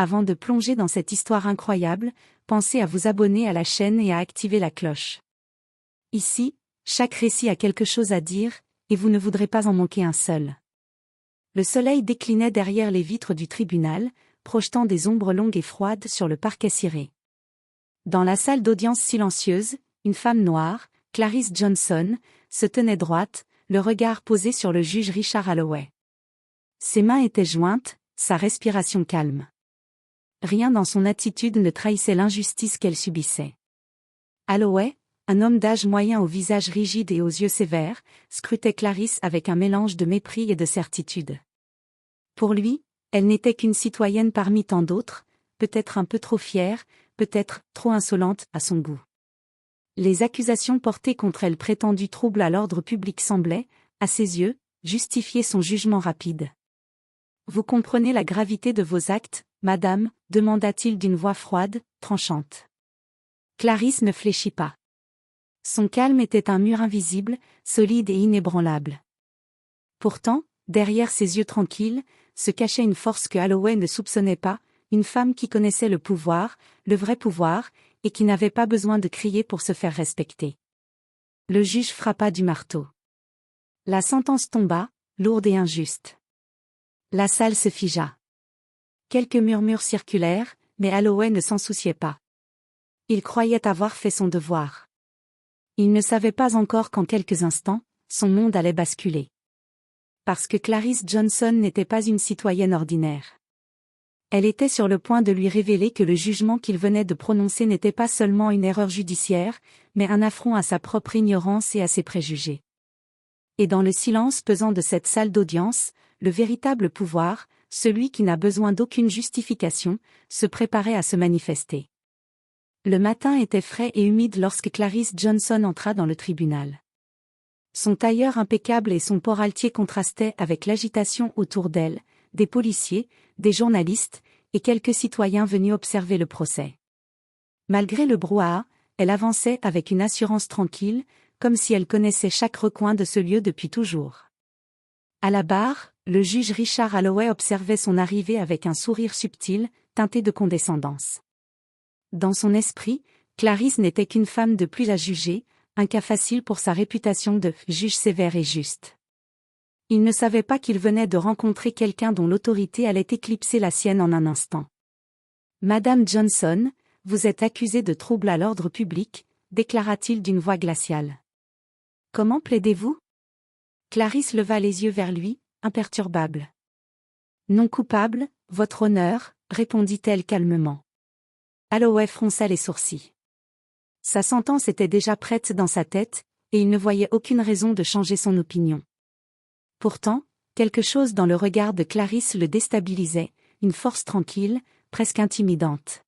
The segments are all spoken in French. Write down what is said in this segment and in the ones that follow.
Avant de plonger dans cette histoire incroyable, pensez à vous abonner à la chaîne et à activer la cloche. Ici, chaque récit a quelque chose à dire, et vous ne voudrez pas en manquer un seul. Le soleil déclinait derrière les vitres du tribunal, projetant des ombres longues et froides sur le parquet ciré. Dans la salle d'audience silencieuse, une femme noire, Clarice Johnson, se tenait droite, le regard posé sur le juge Richard Holloway. Ses mains étaient jointes, sa respiration calme. Rien dans son attitude ne trahissait l'injustice qu'elle subissait. Holloway, un homme d'âge moyen au visage rigide et aux yeux sévères, scrutait Clarice avec un mélange de mépris et de certitude. Pour lui, elle n'était qu'une citoyenne parmi tant d'autres, peut-être un peu trop fière, peut-être trop insolente à son goût. Les accusations portées contre elle prétendus troubles à l'ordre public semblaient, à ses yeux, justifier son jugement rapide. « Vous comprenez la gravité de vos actes, madame ?» demanda-t-il d'une voix froide, tranchante. Clarice ne fléchit pas. Son calme était un mur invisible, solide et inébranlable. Pourtant, derrière ses yeux tranquilles, se cachait une force que Holloway ne soupçonnait pas, une femme qui connaissait le pouvoir, le vrai pouvoir, et qui n'avait pas besoin de crier pour se faire respecter. Le juge frappa du marteau. La sentence tomba, lourde et injuste. La salle se figea. Quelques murmures circulèrent, mais Holloway ne s'en souciait pas. Il croyait avoir fait son devoir. Il ne savait pas encore qu'en quelques instants, son monde allait basculer. Parce que Clarice Johnson n'était pas une citoyenne ordinaire. Elle était sur le point de lui révéler que le jugement qu'il venait de prononcer n'était pas seulement une erreur judiciaire, mais un affront à sa propre ignorance et à ses préjugés. Et dans le silence pesant de cette salle d'audience, le véritable pouvoir, celui qui n'a besoin d'aucune justification, se préparait à se manifester. Le matin était frais et humide lorsque Clarice Johnson entra dans le tribunal. Son tailleur impeccable et son port altier contrastaient avec l'agitation autour d'elle, des policiers, des journalistes, et quelques citoyens venus observer le procès. Malgré le brouhaha, elle avançait avec une assurance tranquille, comme si elle connaissait chaque recoin de ce lieu depuis toujours. À la barre, le juge Richard Holloway observait son arrivée avec un sourire subtil, teinté de condescendance. Dans son esprit, Clarice n'était qu'une femme de plus à juger, un cas facile pour sa réputation de juge sévère et juste. Il ne savait pas qu'il venait de rencontrer quelqu'un dont l'autorité allait éclipser la sienne en un instant. « Madame Johnson, vous êtes accusée de trouble à l'ordre public », déclara-t-il d'une voix glaciale. « Comment plaidez-vous » Clarice leva les yeux vers lui, imperturbable. « Non coupable, votre honneur », répondit-elle calmement. Holloway fronça les sourcils. Sa sentence était déjà prête dans sa tête, et il ne voyait aucune raison de changer son opinion. Pourtant, quelque chose dans le regard de Clarice le déstabilisait, une force tranquille, presque intimidante.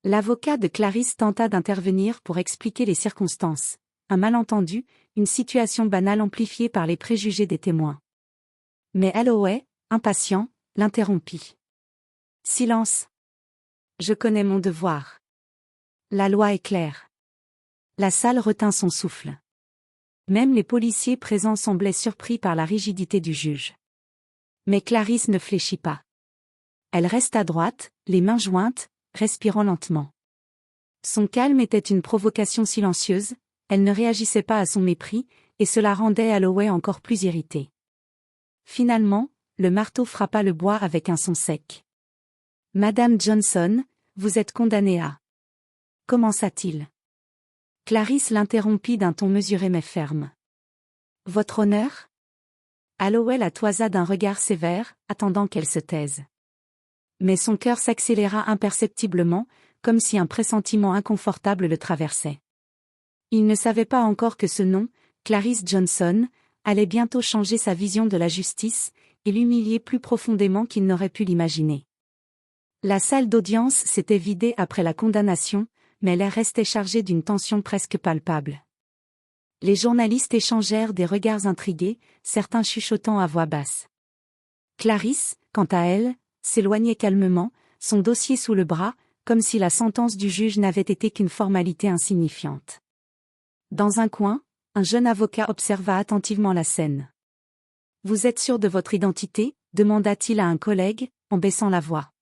L'avocat de Clarice tenta d'intervenir pour expliquer les circonstances. Un malentendu, une situation banale amplifiée par les préjugés des témoins. Mais Holloway, impatient, l'interrompit. « Silence. Je connais mon devoir. La loi est claire. » La salle retint son souffle. Même les policiers présents semblaient surpris par la rigidité du juge. Mais Clarice ne fléchit pas. Elle resta droite, les mains jointes, respirant lentement. Son calme était une provocation silencieuse, elle ne réagissait pas à son mépris, et cela rendait Holloway encore plus irrité. Finalement, le marteau frappa le bois avec un son sec. « Madame Johnson, vous êtes condamnée à... » commença-t-il. Clarice l'interrompit d'un ton mesuré mais ferme. « Votre honneur ?» Holloway la toisa d'un regard sévère, attendant qu'elle se taise. Mais son cœur s'accéléra imperceptiblement, comme si un pressentiment inconfortable le traversait. Il ne savait pas encore que ce nom, Clarice Johnson, allait bientôt changer sa vision de la justice, et l'humilier plus profondément qu'il n'aurait pu l'imaginer. La salle d'audience s'était vidée après la condamnation, mais l'air restait chargé d'une tension presque palpable. Les journalistes échangèrent des regards intrigués, certains chuchotant à voix basse. Clarice, quant à elle, s'éloignait calmement, son dossier sous le bras, comme si la sentence du juge n'avait été qu'une formalité insignifiante. Dans un coin, un jeune avocat observa attentivement la scène. « Vous êtes sûr de votre identité ?» demanda-t-il à un collègue, en baissant la voix.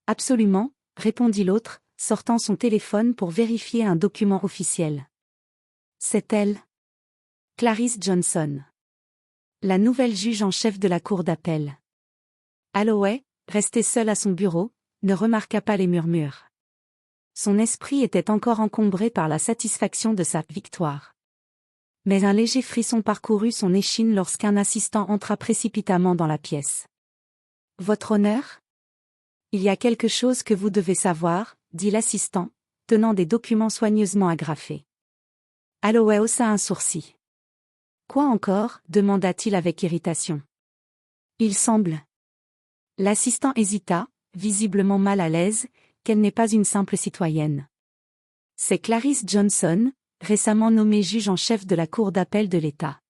Absolument, répondit l'autre, sortant son téléphone pour vérifier un document officiel. C'est elle. Clarice Johnson. La nouvelle juge en chef de la cour d'appel. Alloway, resté seul à son bureau, ne remarqua pas les murmures. Son esprit était encore encombré par la satisfaction de sa victoire. Mais un léger frisson parcourut son échine lorsqu'un assistant entra précipitamment dans la pièce. « Votre honneur ? Il y a quelque chose que vous devez savoir, » dit l'assistant, tenant des documents soigneusement agrafés. Alloway haussa un sourcil. « Quoi encore ? » demanda-t-il avec irritation. « Il semble. » L'assistant hésita, visiblement mal à l'aise, qu'elle n'est pas une simple citoyenne. C'est Clarice Johnson, récemment nommée juge en chef de la cour d'appel de l'État.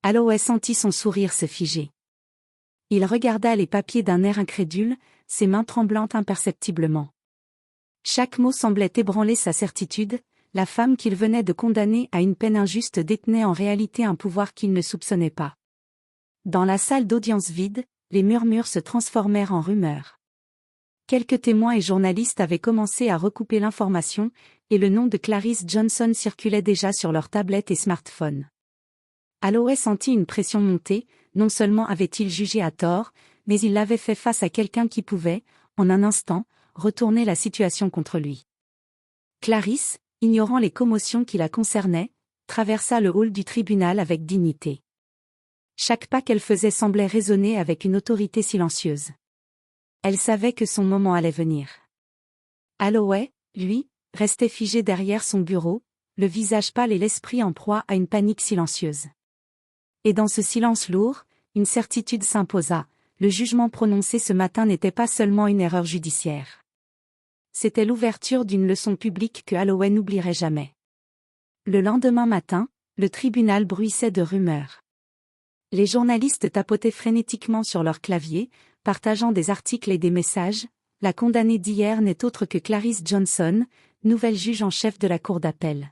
Alloway sentit son sourire se figer. Il regarda les papiers d'un air incrédule, ses mains tremblant imperceptiblement. Chaque mot semblait ébranler sa certitude, la femme qu'il venait de condamner à une peine injuste détenait en réalité un pouvoir qu'il ne soupçonnait pas. Dans la salle d'audience vide, les murmures se transformèrent en rumeurs. Quelques témoins et journalistes avaient commencé à recouper l'information, et le nom de Clarice Johnson circulait déjà sur leurs tablettes et smartphones. Alloway sentit une pression monter, non seulement avait-il jugé à tort, mais il l'avait fait face à quelqu'un qui pouvait, en un instant, retourner la situation contre lui. Clarice, ignorant les commotions qui la concernaient, traversa le hall du tribunal avec dignité. Chaque pas qu'elle faisait semblait résonner avec une autorité silencieuse. Elle savait que son moment allait venir. Alloway, lui, restait figé derrière son bureau, le visage pâle et l'esprit en proie à une panique silencieuse. Et dans ce silence lourd, une certitude s'imposa, le jugement prononcé ce matin n'était pas seulement une erreur judiciaire. C'était l'ouverture d'une leçon publique que Alloway n'oublierait jamais. Le lendemain matin, le tribunal bruissait de rumeurs. Les journalistes tapotaient frénétiquement sur leur clavier, partageant des articles et des messages. La condamnée d'hier n'est autre que Clarice Johnson, nouvelle juge en chef de la cour d'appel.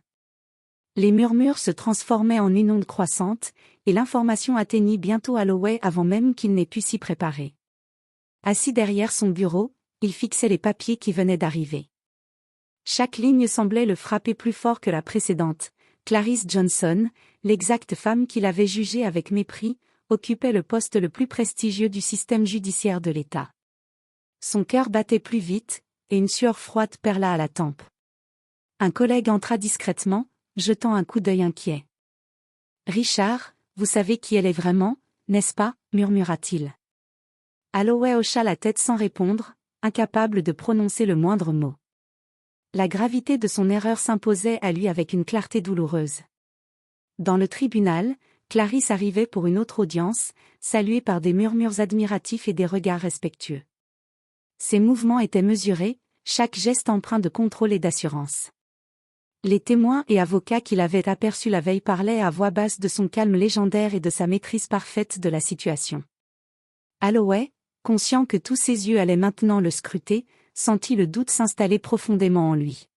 Les murmures se transformaient en une onde croissante, et l'information atteignit bientôt Alloway avant même qu'il n'ait pu s'y préparer. Assis derrière son bureau, il fixait les papiers qui venaient d'arriver. Chaque ligne semblait le frapper plus fort que la précédente. Clarice Johnson, l'exacte femme qu'il avait jugée avec mépris, occupait le poste le plus prestigieux du système judiciaire de l'État. Son cœur battait plus vite, et une sueur froide perla à la tempe. Un collègue entra discrètement, jetant un coup d'œil inquiet. « Richard, vous savez qui elle est vraiment, n'est-ce pas » murmura-t-il. Alloway hocha la tête sans répondre, incapable de prononcer le moindre mot. La gravité de son erreur s'imposait à lui avec une clarté douloureuse. Dans le tribunal, Clarice arrivait pour une autre audience, saluée par des murmures admiratifs et des regards respectueux. Ses mouvements étaient mesurés, chaque geste empreint de contrôle et d'assurance. Les témoins et avocats qui l'avaient aperçu la veille parlaient à voix basse de son calme légendaire et de sa maîtrise parfaite de la situation. Alloway, conscient que tous ses yeux allaient maintenant le scruter, sentit le doute s'installer profondément en lui.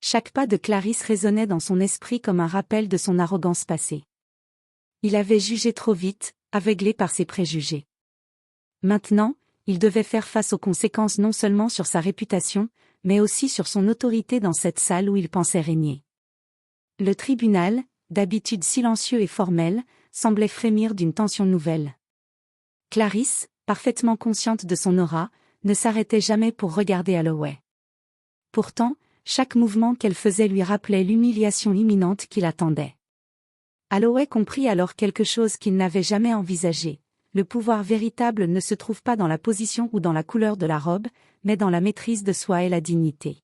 Chaque pas de Clarice résonnait dans son esprit comme un rappel de son arrogance passée. Il avait jugé trop vite, aveuglé par ses préjugés. Maintenant, il devait faire face aux conséquences non seulement sur sa réputation, mais aussi sur son autorité dans cette salle où il pensait régner. Le tribunal, d'habitude silencieux et formel, semblait frémir d'une tension nouvelle. Clarice, parfaitement consciente de son aura, ne s'arrêtait jamais pour regarder Alloway. Pourtant, chaque mouvement qu'elle faisait lui rappelait l'humiliation imminente qui l'attendait. Alloway comprit alors quelque chose qu'il n'avait jamais envisagé. Le pouvoir véritable ne se trouve pas dans la position ou dans la couleur de la robe, mais dans la maîtrise de soi et la dignité.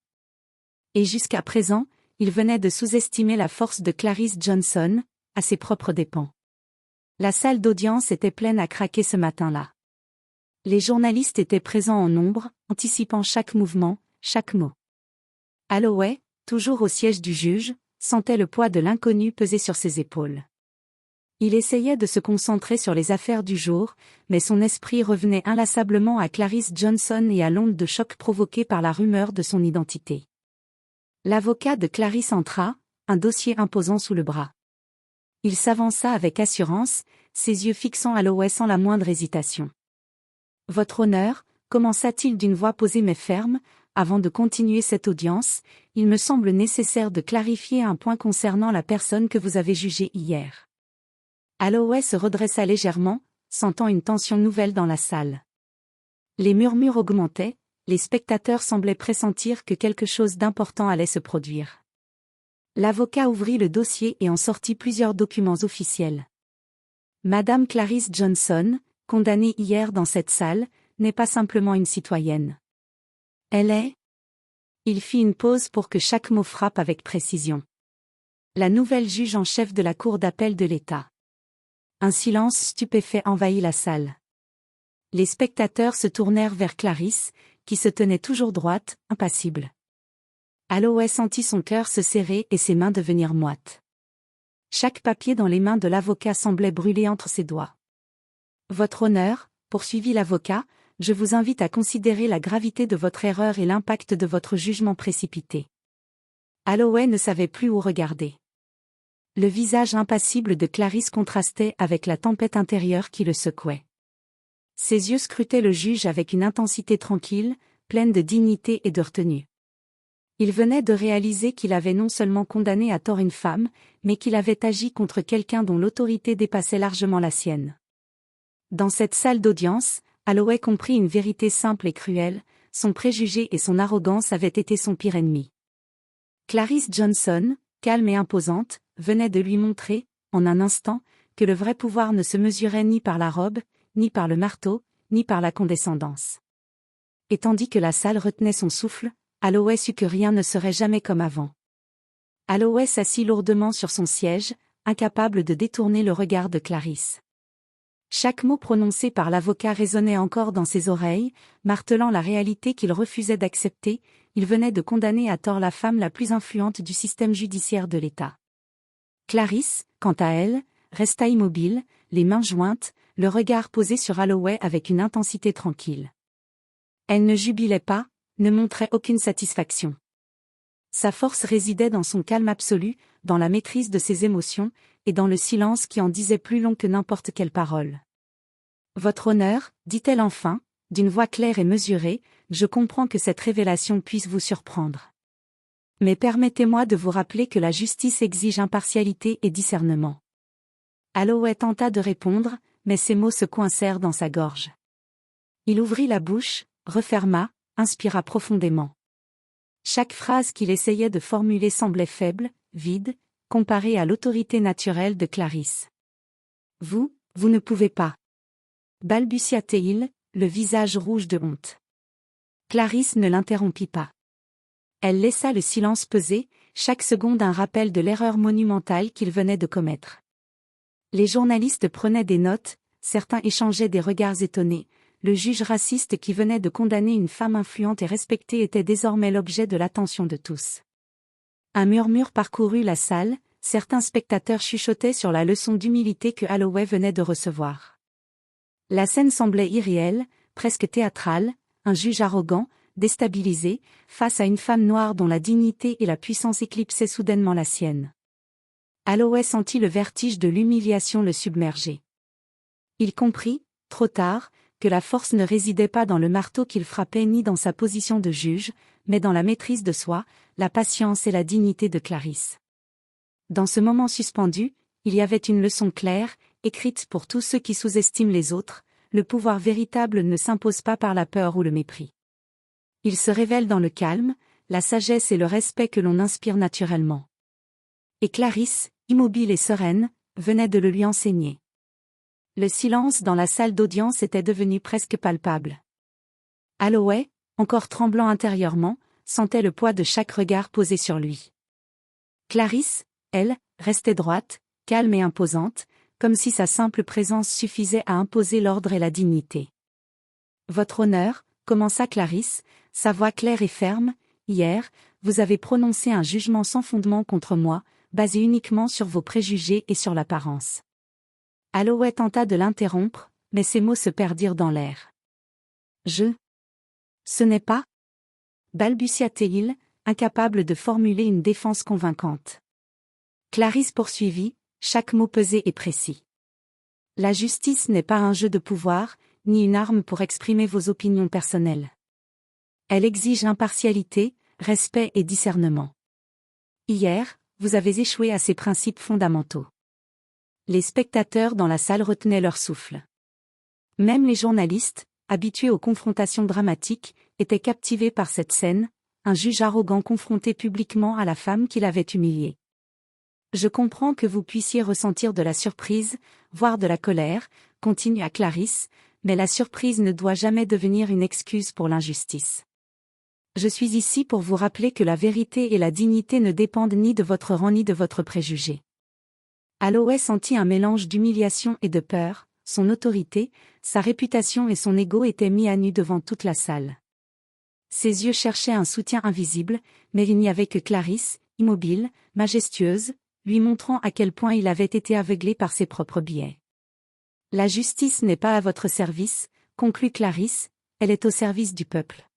Et jusqu'à présent, il venait de sous-estimer la force de Clarice Johnson, à ses propres dépens. La salle d'audience était pleine à craquer ce matin-là. Les journalistes étaient présents en nombre, anticipant chaque mouvement, chaque mot. Alloway, toujours au siège du juge, sentait le poids de l'inconnu peser sur ses épaules. Il essayait de se concentrer sur les affaires du jour, mais son esprit revenait inlassablement à Clarice Johnson et à l'onde de choc provoquée par la rumeur de son identité. L'avocat de Clarice entra, un dossier imposant sous le bras. Il s'avança avec assurance, ses yeux fixant Alloway sans la moindre hésitation. « Votre honneur, commença-t-il d'une voix posée mais ferme. Avant de continuer cette audience, il me semble nécessaire de clarifier un point concernant la personne que vous avez jugée hier. Holloway se redressa légèrement, sentant une tension nouvelle dans la salle. Les murmures augmentaient, les spectateurs semblaient pressentir que quelque chose d'important allait se produire. L'avocat ouvrit le dossier et en sortit plusieurs documents officiels. Madame Clarice Johnson, condamnée hier dans cette salle, n'est pas simplement une citoyenne. Elle est... Il fit une pause pour que chaque mot frappe avec précision. La nouvelle juge en chef de la Cour d'appel de l'État. Un silence stupéfait envahit la salle. Les spectateurs se tournèrent vers Clarice, qui se tenait toujours droite, impassible. Holloway sentit son cœur se serrer et ses mains devenir moites. Chaque papier dans les mains de l'avocat semblait brûler entre ses doigts. Votre honneur, poursuivit l'avocat, je vous invite à considérer la gravité de votre erreur et l'impact de votre jugement précipité. Holloway ne savait plus où regarder. Le visage impassible de Clarice contrastait avec la tempête intérieure qui le secouait. Ses yeux scrutaient le juge avec une intensité tranquille, pleine de dignité et de retenue. Il venait de réaliser qu'il avait non seulement condamné à tort une femme, mais qu'il avait agi contre quelqu'un dont l'autorité dépassait largement la sienne. Dans cette salle d'audience, Holloway comprit une vérité simple et cruelle, son préjugé et son arrogance avaient été son pire ennemi. Clarice Johnson, calme et imposante, venait de lui montrer, en un instant, que le vrai pouvoir ne se mesurait ni par la robe, ni par le marteau, ni par la condescendance. Et tandis que la salle retenait son souffle, Holloway sut que rien ne serait jamais comme avant. Holloway s'assit lourdement sur son siège, incapable de détourner le regard de Clarice. Chaque mot prononcé par l'avocat résonnait encore dans ses oreilles, martelant la réalité qu'il refusait d'accepter, il venait de condamner à tort la femme la plus influente du système judiciaire de l'État. Clarice, quant à elle, resta immobile, les mains jointes, le regard posé sur Holloway avec une intensité tranquille. Elle ne jubilait pas, ne montrait aucune satisfaction. Sa force résidait dans son calme absolu, dans la maîtrise de ses émotions, et dans le silence qui en disait plus long que n'importe quelle parole. Votre honneur, dit-elle enfin, d'une voix claire et mesurée, je comprends que cette révélation puisse vous surprendre. Mais permettez-moi de vous rappeler que la justice exige impartialité et discernement. Holloway tenta de répondre, mais ses mots se coincèrent dans sa gorge. Il ouvrit la bouche, referma, inspira profondément. Chaque phrase qu'il essayait de formuler semblait faible, vide, comparée à l'autorité naturelle de Clarice. Vous ne pouvez pas. Balbutia-t-il, le visage rouge de honte. Clarice ne l'interrompit pas. Elle laissa le silence peser, chaque seconde un rappel de l'erreur monumentale qu'il venait de commettre. Les journalistes prenaient des notes, certains échangeaient des regards étonnés. Le juge raciste qui venait de condamner une femme influente et respectée était désormais l'objet de l'attention de tous. Un murmure parcourut la salle, certains spectateurs chuchotaient sur la leçon d'humilité que Holloway venait de recevoir. La scène semblait irréelle, presque théâtrale, un juge arrogant, déstabilisé, face à une femme noire dont la dignité et la puissance éclipsaient soudainement la sienne. Holloway sentit le vertige de l'humiliation le submerger. Il comprit, trop tard, que la force ne résidait pas dans le marteau qu'il frappait ni dans sa position de juge, mais dans la maîtrise de soi, la patience et la dignité de Clarice. Dans ce moment suspendu, il y avait une leçon claire, écrite pour tous ceux qui sous-estiment les autres, le pouvoir véritable ne s'impose pas par la peur ou le mépris. Il se révèle dans le calme, la sagesse et le respect que l'on inspire naturellement. Et Clarice, immobile et sereine, venait de le lui enseigner. Le silence dans la salle d'audience était devenu presque palpable. Holloway, encore tremblant intérieurement, sentait le poids de chaque regard posé sur lui. Clarice, elle, restait droite, calme et imposante, comme si sa simple présence suffisait à imposer l'ordre et la dignité. Votre honneur, commença Clarice, sa voix claire et ferme, hier, vous avez prononcé un jugement sans fondement contre moi, basé uniquement sur vos préjugés et sur l'apparence. Holloway tenta de l'interrompre, mais ses mots se perdirent dans l'air. Ce n'est pas, balbutia-t-il, incapable de formuler une défense convaincante. Clarice poursuivit, chaque mot pesé et précis. La justice n'est pas un jeu de pouvoir, ni une arme pour exprimer vos opinions personnelles. Elle exige impartialité, respect et discernement. Hier, vous avez échoué à ces principes fondamentaux. Les spectateurs dans la salle retenaient leur souffle. Même les journalistes, habitués aux confrontations dramatiques, étaient captivés par cette scène, un juge arrogant confronté publiquement à la femme qui l'avait humilié. Je comprends que vous puissiez ressentir de la surprise, voire de la colère, continua Clarisse, mais la surprise ne doit jamais devenir une excuse pour l'injustice. Je suis ici pour vous rappeler que la vérité et la dignité ne dépendent ni de votre rang ni de votre préjugé. Holloway sentit un mélange d'humiliation et de peur, son autorité, sa réputation et son ego étaient mis à nu devant toute la salle. Ses yeux cherchaient un soutien invisible, mais il n'y avait que Clarisse, immobile, majestueuse, lui montrant à quel point il avait été aveuglé par ses propres biais. La justice n'est pas à votre service, conclut Clarisse, elle est au service du peuple.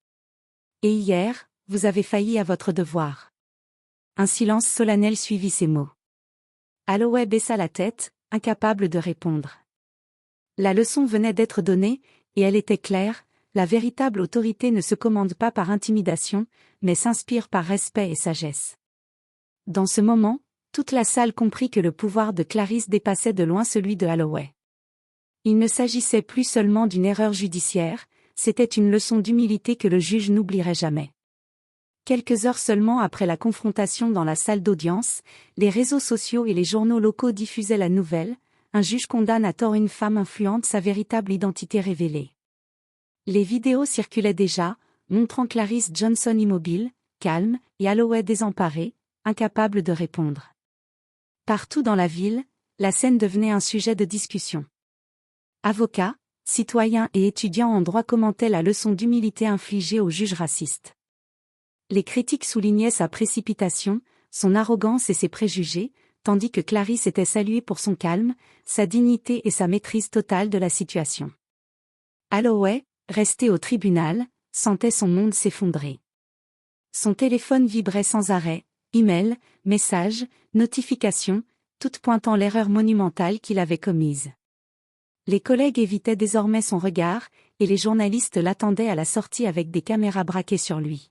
Et hier, vous avez failli à votre devoir. Un silence solennel suivit ces mots. Holloway baissa la tête, incapable de répondre. La leçon venait d'être donnée, et elle était claire, la véritable autorité ne se commande pas par intimidation, mais s'inspire par respect et sagesse. Dans ce moment, toute la salle comprit que le pouvoir de Clarisse dépassait de loin celui de Holloway. Il ne s'agissait plus seulement d'une erreur judiciaire, c'était une leçon d'humilité que le juge n'oublierait jamais. Quelques heures seulement après la confrontation dans la salle d'audience, les réseaux sociaux et les journaux locaux diffusaient la nouvelle, un juge condamne à tort une femme influente, sa véritable identité révélée. Les vidéos circulaient déjà, montrant Clarisse Johnson immobile, calme, et Holloway désemparé, incapable de répondre. Partout dans la ville, la scène devenait un sujet de discussion. Avocats, citoyens et étudiants en droit commentaient la leçon d'humilité infligée au juge raciste. Les critiques soulignaient sa précipitation, son arrogance et ses préjugés, tandis que Clarisse était saluée pour son calme, sa dignité et sa maîtrise totale de la situation. Holloway, resté au tribunal, sentait son monde s'effondrer. Son téléphone vibrait sans arrêt, emails, messages, notifications, toutes pointant l'erreur monumentale qu'il avait commise. Les collègues évitaient désormais son regard, et les journalistes l'attendaient à la sortie avec des caméras braquées sur lui.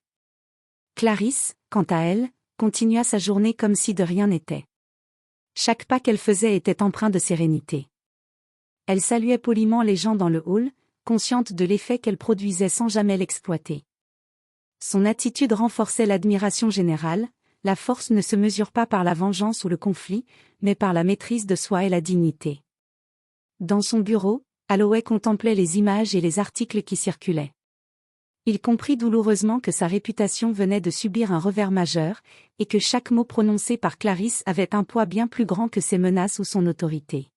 Clarisse, quant à elle, continua sa journée comme si de rien n'était. Chaque pas qu'elle faisait était empreint de sérénité. Elle saluait poliment les gens dans le hall, consciente de l'effet qu'elle produisait sans jamais l'exploiter. Son attitude renforçait l'admiration générale, la force ne se mesure pas par la vengeance ou le conflit, mais par la maîtrise de soi et la dignité. Dans son bureau, Holloway contemplait les images et les articles qui circulaient. Il comprit douloureusement que sa réputation venait de subir un revers majeur, et que chaque mot prononcé par Clarisse avait un poids bien plus grand que ses menaces ou son autorité.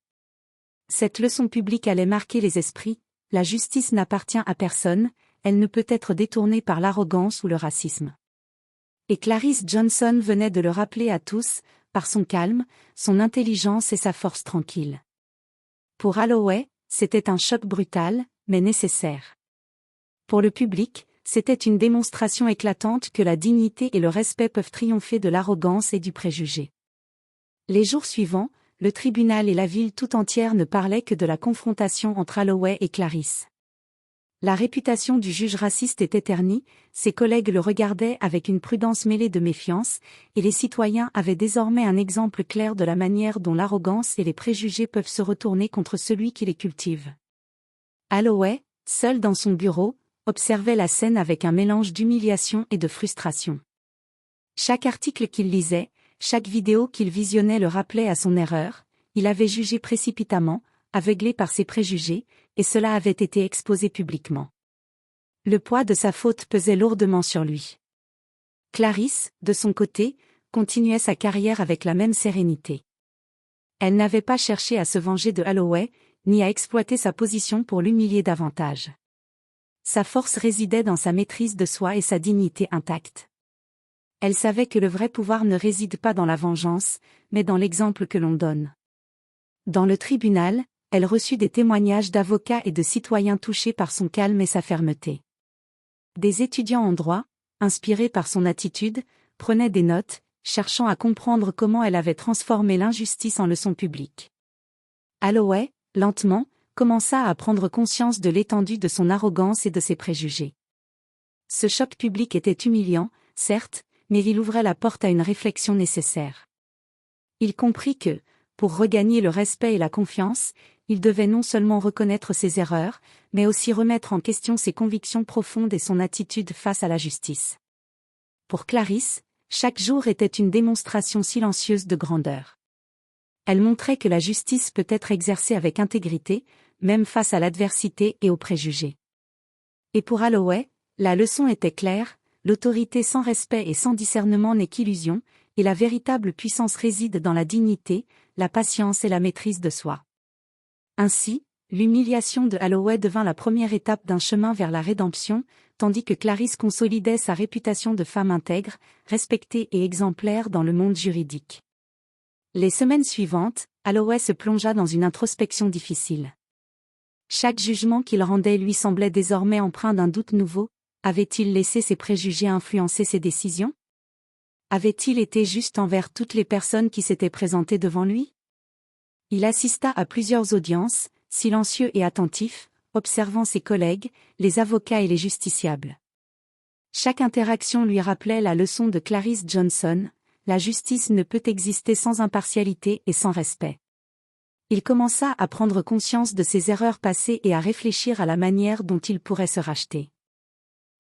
Cette leçon publique allait marquer les esprits, la justice n'appartient à personne, elle ne peut être détournée par l'arrogance ou le racisme. Et Clarisse Johnson venait de le rappeler à tous, par son calme, son intelligence et sa force tranquille. Pour Holloway, c'était un choc brutal, mais nécessaire. Pour le public, c'était une démonstration éclatante que la dignité et le respect peuvent triompher de l'arrogance et du préjugé. Les jours suivants, le tribunal et la ville tout entière ne parlaient que de la confrontation entre Holloway et Clarisse. La réputation du juge raciste était ternie, ses collègues le regardaient avec une prudence mêlée de méfiance, et les citoyens avaient désormais un exemple clair de la manière dont l'arrogance et les préjugés peuvent se retourner contre celui qui les cultive. Holloway, seul dans son bureau, observait la scène avec un mélange d'humiliation et de frustration. Chaque article qu'il lisait, chaque vidéo qu'il visionnait le rappelait à son erreur, il avait jugé précipitamment, aveuglé par ses préjugés, et cela avait été exposé publiquement. Le poids de sa faute pesait lourdement sur lui. Clarisse, de son côté, continuait sa carrière avec la même sérénité. Elle n'avait pas cherché à se venger de Holloway, ni à exploiter sa position pour l'humilier davantage. Sa force résidait dans sa maîtrise de soi et sa dignité intacte. Elle savait que le vrai pouvoir ne réside pas dans la vengeance, mais dans l'exemple que l'on donne. Dans le tribunal, elle reçut des témoignages d'avocats et de citoyens touchés par son calme et sa fermeté. Des étudiants en droit, inspirés par son attitude, prenaient des notes, cherchant à comprendre comment elle avait transformé l'injustice en leçon publique. Holloway, lentement, commença à prendre conscience de l'étendue de son arrogance et de ses préjugés. Ce choc public était humiliant, certes, mais il ouvrait la porte à une réflexion nécessaire. Il comprit que, pour regagner le respect et la confiance, il devait non seulement reconnaître ses erreurs, mais aussi remettre en question ses convictions profondes et son attitude face à la justice. Pour Clarisse, chaque jour était une démonstration silencieuse de grandeur. Elle montrait que la justice peut être exercée avec intégrité, même face à l'adversité et aux préjugés. Et pour Holloway, la leçon était claire, l'autorité sans respect et sans discernement n'est qu'illusion, et la véritable puissance réside dans la dignité, la patience et la maîtrise de soi. Ainsi, l'humiliation de Holloway devint la première étape d'un chemin vers la rédemption, tandis que Clarisse consolidait sa réputation de femme intègre, respectée et exemplaire dans le monde juridique. Les semaines suivantes, Holloway se plongea dans une introspection difficile. Chaque jugement qu'il rendait lui semblait désormais empreint d'un doute nouveau. Avait-il laissé ses préjugés influencer ses décisions? Avait-il été juste envers toutes les personnes qui s'étaient présentées devant lui? Il assista à plusieurs audiences, silencieux et attentif, observant ses collègues, les avocats et les justiciables. Chaque interaction lui rappelait la leçon de Clarisse Johnson: la justice ne peut exister sans impartialité et sans respect. Il commença à prendre conscience de ses erreurs passées et à réfléchir à la manière dont il pourrait se racheter.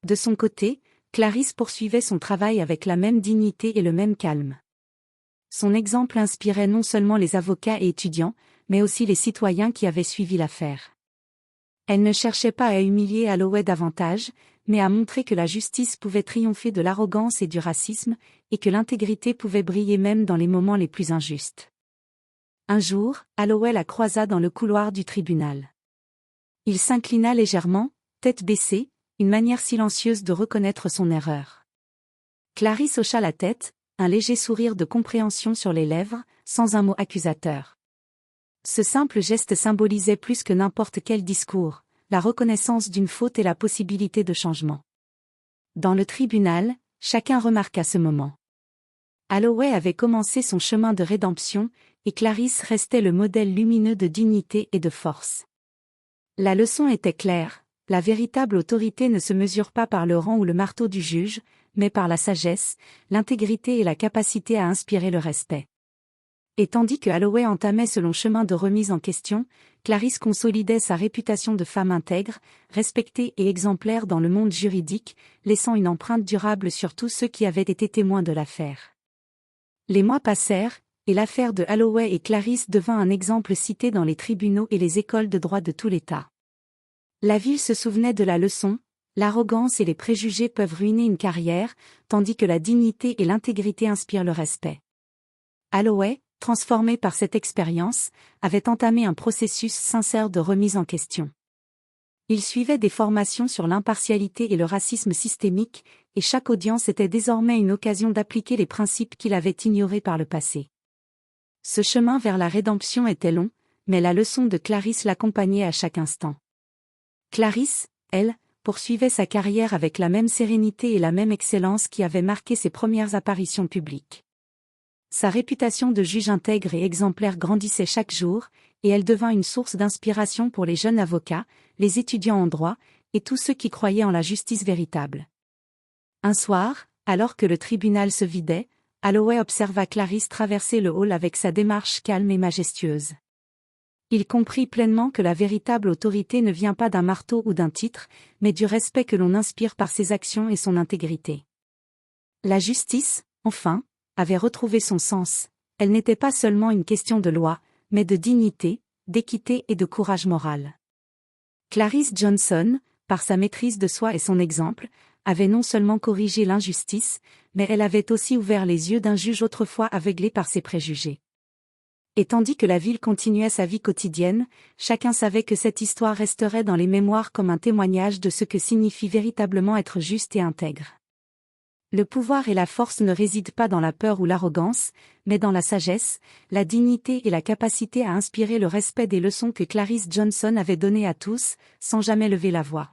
De son côté, Clarisse poursuivait son travail avec la même dignité et le même calme. Son exemple inspirait non seulement les avocats et étudiants, mais aussi les citoyens qui avaient suivi l'affaire. Elle ne cherchait pas à humilier Holloway davantage, mais à montrer que la justice pouvait triompher de l'arrogance et du racisme, et que l'intégrité pouvait briller même dans les moments les plus injustes. Un jour, Holloway la croisa dans le couloir du tribunal. Il s'inclina légèrement, tête baissée, une manière silencieuse de reconnaître son erreur. Clarisse hocha la tête, un léger sourire de compréhension sur les lèvres, sans un mot accusateur. Ce simple geste symbolisait plus que n'importe quel discours, la reconnaissance d'une faute et la possibilité de changement. Dans le tribunal, chacun remarqua ce moment. Holloway avait commencé son chemin de rédemption, et Clarisse restait le modèle lumineux de dignité et de force. La leçon était claire. La véritable autorité ne se mesure pas par le rang ou le marteau du juge, mais par la sagesse, l'intégrité et la capacité à inspirer le respect. Et tandis que Holloway entamait ce long chemin de remise en question, Clarisse consolidait sa réputation de femme intègre, respectée et exemplaire dans le monde juridique, laissant une empreinte durable sur tous ceux qui avaient été témoins de l'affaire. Les mois passèrent, et l'affaire de Holloway et Clarisse devint un exemple cité dans les tribunaux et les écoles de droit de tout l'État. La ville se souvenait de la leçon: l'arrogance et les préjugés peuvent ruiner une carrière, tandis que la dignité et l'intégrité inspirent le respect. Holloway, transformé par cette expérience, avait entamé un processus sincère de remise en question. Il suivait des formations sur l'impartialité et le racisme systémique, et chaque audience était désormais une occasion d'appliquer les principes qu'il avait ignorés par le passé. Ce chemin vers la rédemption était long, mais la leçon de Clarisse l'accompagnait à chaque instant. Clarisse, elle, poursuivait sa carrière avec la même sérénité et la même excellence qui avaient marqué ses premières apparitions publiques. Sa réputation de juge intègre et exemplaire grandissait chaque jour, et elle devint une source d'inspiration pour les jeunes avocats, les étudiants en droit, et tous ceux qui croyaient en la justice véritable. Un soir, alors que le tribunal se vidait, Holloway observa Clarisse traverser le hall avec sa démarche calme et majestueuse. Il comprit pleinement que la véritable autorité ne vient pas d'un marteau ou d'un titre, mais du respect que l'on inspire par ses actions et son intégrité. La justice, enfin, avait retrouvé son sens. Elle n'était pas seulement une question de loi, mais de dignité, d'équité et de courage moral. Clarisse Johnson, par sa maîtrise de soi et son exemple, avait non seulement corrigé l'injustice, mais elle avait aussi ouvert les yeux d'un juge autrefois aveuglé par ses préjugés. Et tandis que la ville continuait sa vie quotidienne, chacun savait que cette histoire resterait dans les mémoires comme un témoignage de ce que signifie véritablement être juste et intègre. Le pouvoir et la force ne résident pas dans la peur ou l'arrogance, mais dans la sagesse, la dignité et la capacité à inspirer le respect des leçons que Clarisse Johnson avait données à tous, sans jamais lever la voix.